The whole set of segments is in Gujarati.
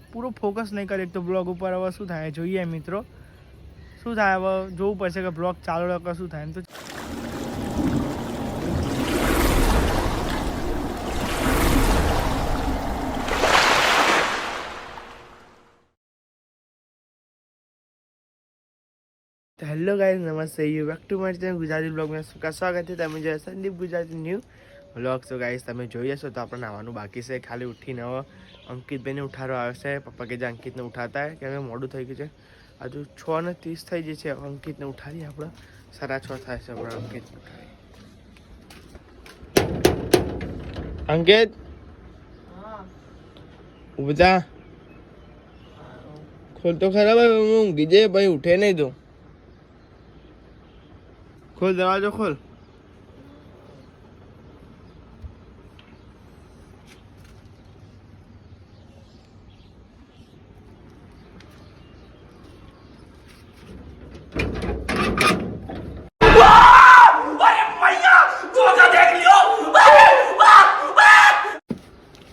પૂરો ફોકસ નહીં કરે તો બ્લોગ ઉપર હવે શું થાય જોઈએ મિત્રો શું થાય હવે જોવું પડશે કે બ્લોગ ચાલુ રાખો શું થાય એમ તો हेलो गाइस नमस्ते you back to my channel Gujarati blog में सबका स्वागत है તમે જો Sandeep Gujarati new vlog so guys તમે જોઈ હશો તો આપણે નાવાનું બાકી છે ખાલી ઉઠીને હવે અંકિતભાઈને ઉઠાડવા આવે છે પપ્પા કે જે અંકિતને ઉઠાતા હે કેમ કે મોડું થઈ ગયું છે હજુ 6:30 થઈ ગઈ છે અંકિતને ઉઠાડી આપણે 6:30 થાય છે આપણે અંકિત અંકિત હા ઉભા ખોલ તો ખરા ભાઈ હું ઊંઘી જઈએ ભાઈ ઉઠે નહીં તું खोल दरवाजा खोल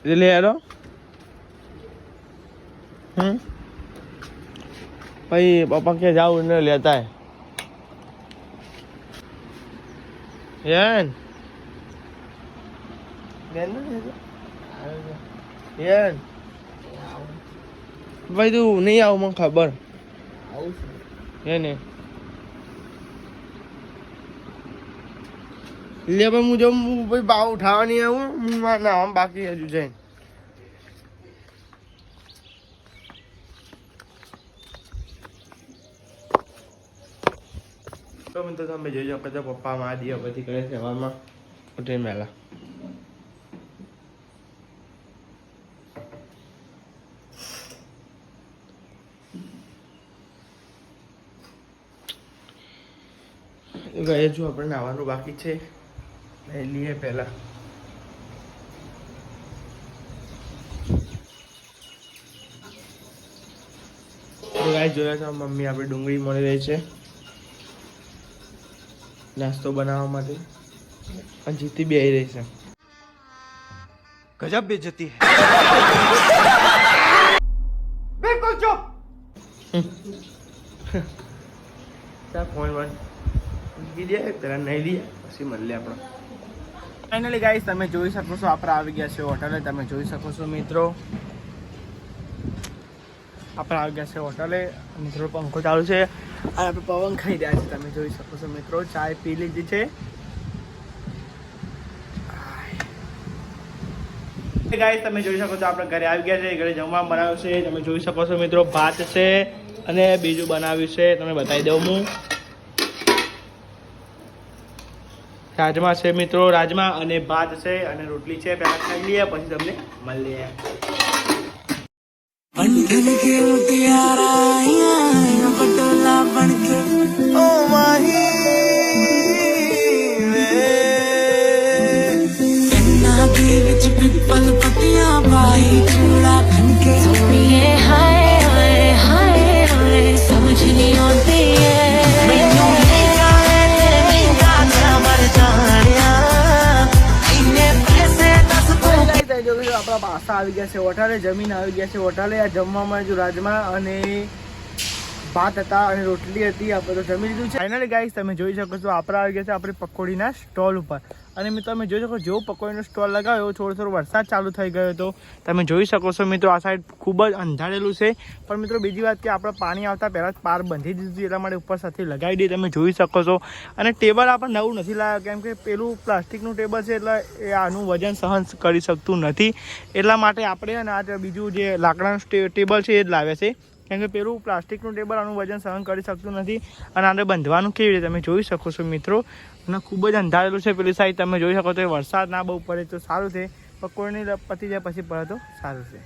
ले यारो भाई पापा क्या जाओ न लेता है यान यान भाई तू नहीं आओ मैं खबर ये नहीं ले भाई मुझे भाई बाव उठावा नहीं आऊँ ना हम बाकी है जो जैन तो मैं तो તમે જોઈ શકો છો પપ્પા માં દિયા બધી કરે છે હવામાં ઉઠીને મેલા ગાય જો આપણે નાવાનું બાકી છે લઈ લઈએ પહેલા તો ગાય જોયા છો મમ્મી આપણે ડુંગળી મળી રહી છે नास्तो बनावा माटे और जीती भी आई रही है गजब बेइज्जती है बिल्कुल चुप क्या फोन वन कीजिए तेरा नहीं लिया પછી મળી લે આપણો ફાઇનલી ગાઈસ તમે જોઈ શકો છો આપણે આવી ગયા છે હોટલે તમે જોઈ શકો છો મિત્રો આપણે આવી ગયા છે હોટલે મિત્રો પંખો ચાલુ છે અને આપણે પવન ખાઈ રહ્યા છે તમે જોઈ શકો છો મિત્રો ચાય પી લીધી છે ગાઈસ તમે જોઈ શકો છો આપણે ઘરે આવી ગયા છે ઘરે જમવા બનાવ્યું છે તમે જોઈ શકો છો મિત્રો ભાત છે અને બીજું બનાવ્યું છે તમે બતાવી દઉં હું રાજમા છે મિત્રો રાજમા અને ભાત છે અને રોટલી છે પહેલા ખાઈ લઈએ પછી તમને મળીએ बनके प्यारा पटोला बनके ओ माही कन्ना के विच पिपल पतिया भाई चूड़ा खनके सोनिए हाय हाय हाय हाय समझ नहीं आती है मैनू मेरा है तेरे मेरा मर जानिया इन्ने पैसे दस को આપણા પાસા આવી ગયા છે હોટલે જમીન આવી ગયા છે હોટલે આ જમવામાં જો રાજમા અને ભાત હતા અને રોટલી હતી આપણે તો જમી લીધું છે ફાઇનલી ગાઈસ તમે જોઈ શકો છો આપણે આવી ગયા છે આપણે પકોડીના સ્ટોલ ઉપર અને મિત્રો તમે જોઈ શકો જેવો પકોડીનો સ્ટોલ લગાવ્યો થોડો વરસાદ ચાલુ થઈ ગયો હતો તમે જોઈ શકો છો મિત્રો આ સાઈડ ખૂબ જ અંધારેલું છે પણ મિત્રો બીજી વાત કે આપણે પાણી આવતા પહેલાં જ પાર બંધી દીધું એટલા માટે ઉપર સાથે લગાવી દઈએ તમે જોઈ શકો છો અને ટેબલ આપણે નવું નથી લાવ્યા કેમ કે પેલું પ્લાસ્ટિકનું ટેબલ છે એટલે એ આનું વજન સહન કરી શકતું નથી એટલા માટે આપણે અને આ બીજું જે લાકડાનું ટેબલ છે એ જ લાવ્યા છે કેમ કે પેલું પ્લાસ્ટિકનું ટેબલ આનું વજન સહન કરી શકતું નથી અને આને બાંધવાનું કેવી રીતે તમે જોઈ શકો છો મિત્રો અને ખૂબ જ અંધારેલું છે પેલી સાઈડ તમે જોઈ શકો છો વરસાદ ના બહુ પડે તો સારું છે પકોડીની પતી જાય પછી પડે તો સારું છે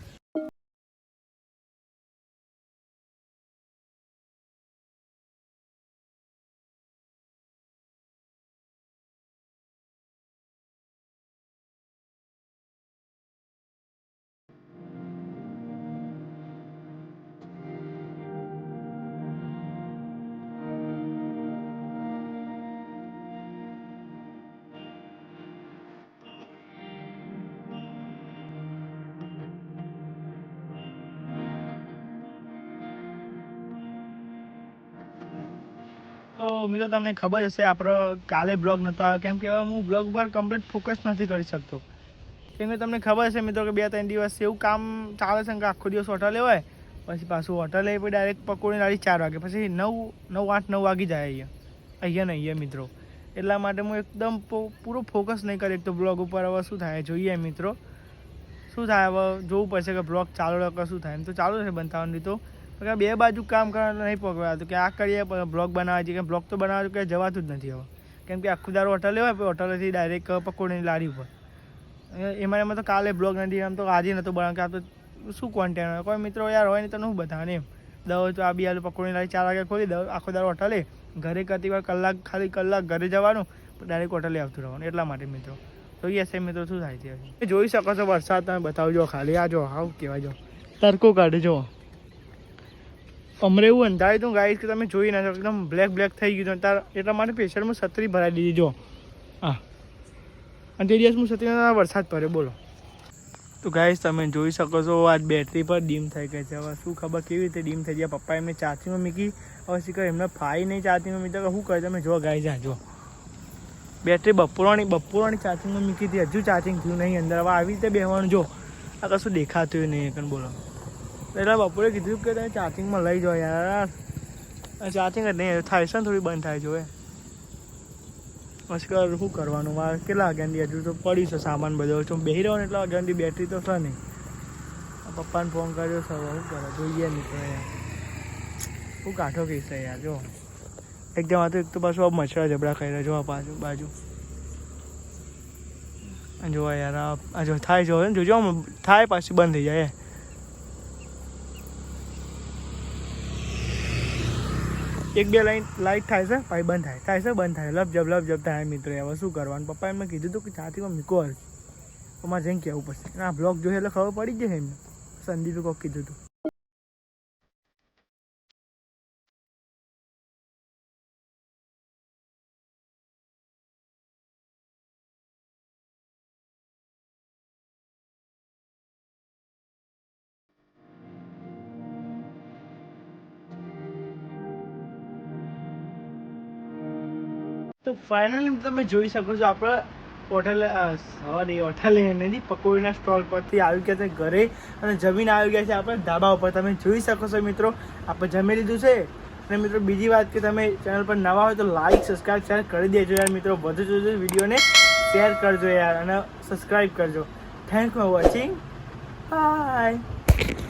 તો મિત્રો તમને ખબર હશે આપણો કાલે બ્લોગ નહોતો આવ્યો કેમ કે હવે હું બ્લોગ પર કમ્પ્લીટ ફોકસ નથી કરી શકતો કેમ કે તમને ખબર હશે મિત્રો કે 2-3 દિવસ એવું કામ ચાલે છે કે આખો દિવસ હોટલે હોય પછી પાછું હોટલે પછી ડાયરેક્ટ પકોડી લાવી 4 વાગે પછી 9 વાગી જાય અહીંયા મિત્રો એટલા માટે હું એકદમ પૂરો ફોકસ નહીં કરી તો બ્લોગ ઉપર હવે શું થાય જોઈએ મિત્રો શું થાય હવે જોવું પડશે કે બ્લોગ ચાલુ રાખો શું થાય એમ તો ચાલુ છે બનતાવાની તો બે બાજુ કામ કરવાનું નહીં પકડાતું કે આ કરીએ બ્લોગ બનાવવા છે કે બ્લોગ તો બનાવવા કે જવાતું જ નથી હવે કેમ કે આખું દારૂ હોટલે હોય પછી હોટલેથી ડાયરેક્ટ પકોડીની લારી ઉપર એમાં તો કાલે બ્લોગ નથી આમ તો આજે નહોતું બનાવ કે આ તો શું કોન્ટેન્ટ હોય કોઈ મિત્રો યાર હોય ને તો હું બધાને એમ દવા તો આ બી આલુ પકોડીની લારી 4 વાગે ખોલી દઉં આખો દારૂ હોટલે ઘરે કરતી વાર કલાક ઘરે જવાનું ડાયરેક્ટ હોટલે આવતું રહેવાનું એટલા માટે મિત્રો જોઈએ છે મિત્રો શું થાય છે જોઈ શકો છો વરસાદ તમે બતાવજો ખાલી આ જો આવું કહેવાય જો તડકો કાઢે જો અમરે એવું અંધારી તું ગાઈશ કે તમે જોઈ ના શકો એકદમ બ્લેક થઈ ગયું તાર એટલા માટે પ્રેશરમાં છત્રી ભરાઈ દીધી જો હા અને તે દિવસ હું છત્રી વરસાદ પડ્યો બોલો તો ગાઈશ તમે જોઈ શકો છો આજ બેટરી પર ડીમ થઈ ગઈ છે હવે શું ખબર કેવી રીતે ડીમ થઈ જાય પપ્પા એમને ચાર્જિંગમાં મૂકી હવે શીખર એમને ફાઈ નહીં ચાર્જિંગમાં મૂકી શું કરે તમે જો ગાઈ જા જો બેટરી બપોરાની ચાર્જિંગમાં મૂકી હતી હજુ ચાર્જિંગ થયું નહીં અંદર હવે આવી રીતે બેસવાનું જો આ કશું દેખાતું નહીં એકન બોલો એટલે બપોરે કીધું કે તમે ચાર્જિંગમાં લઈ જાઓ યાર ચાર્જિંગ જ નહીં થાય છે ને થોડી બંધ થાય જો મસ્કર શું કરવાનું મારે કેટલા વાગ્યાની હજુ તો પડ્યું છે સામાન બધો તો બેસી રહ્યો ને એટલા વાગ્યાની બેટરી તો છે નહીં પપ્પાને ફોન કર્યો છે શું કરે જોઈએ નીકળે યાર શું કાઠો કહીશ યાર જો એકદમ આ તો એક તો પાછું આ મચ્છરા જબડા ખાઈ રહ્યા જો આ બાજુ જોવા યાર આ જો થાય જો જોજો થાય પાછી બંધ થઈ જાય 1-2 લાઈટ થાય છે પછી બંધ થાય છે બંધ થાય લપજબ થાય મિત્રો હવે શું કરવાનું પપ્પા એમને કીધું હતું કે ચાર્જિંગમાં મૂકો તો મારે જઈને કહેવું પડશે આ બ્લોગ જોઈએ એટલે ખબર પડી જ જશે એમને સંદીપે કોક કીધું હતું તો ફાઇનલી તમે જોઈ શકો છો આપણે હોટલે નથી પકોડીના સ્ટોલ પરથી આવી ગયા છે ઘરે અને જમીન આવી ગયા છે આપણે ધાબા ઉપર તમે જોઈ શકો છો મિત્રો આપણે જમી લીધું છે અને મિત્રો બીજી વાત કે તમે ચેનલ પર નવા હોય તો લાઈક સબસ્ક્રાઈબ શેર કરી દેજો યાર મિત્રો વધુ વિડીયોને શેર કરજો યાર અને સબસ્ક્રાઈબ કરજો થેન્ક ફોર વોચિંગ બાય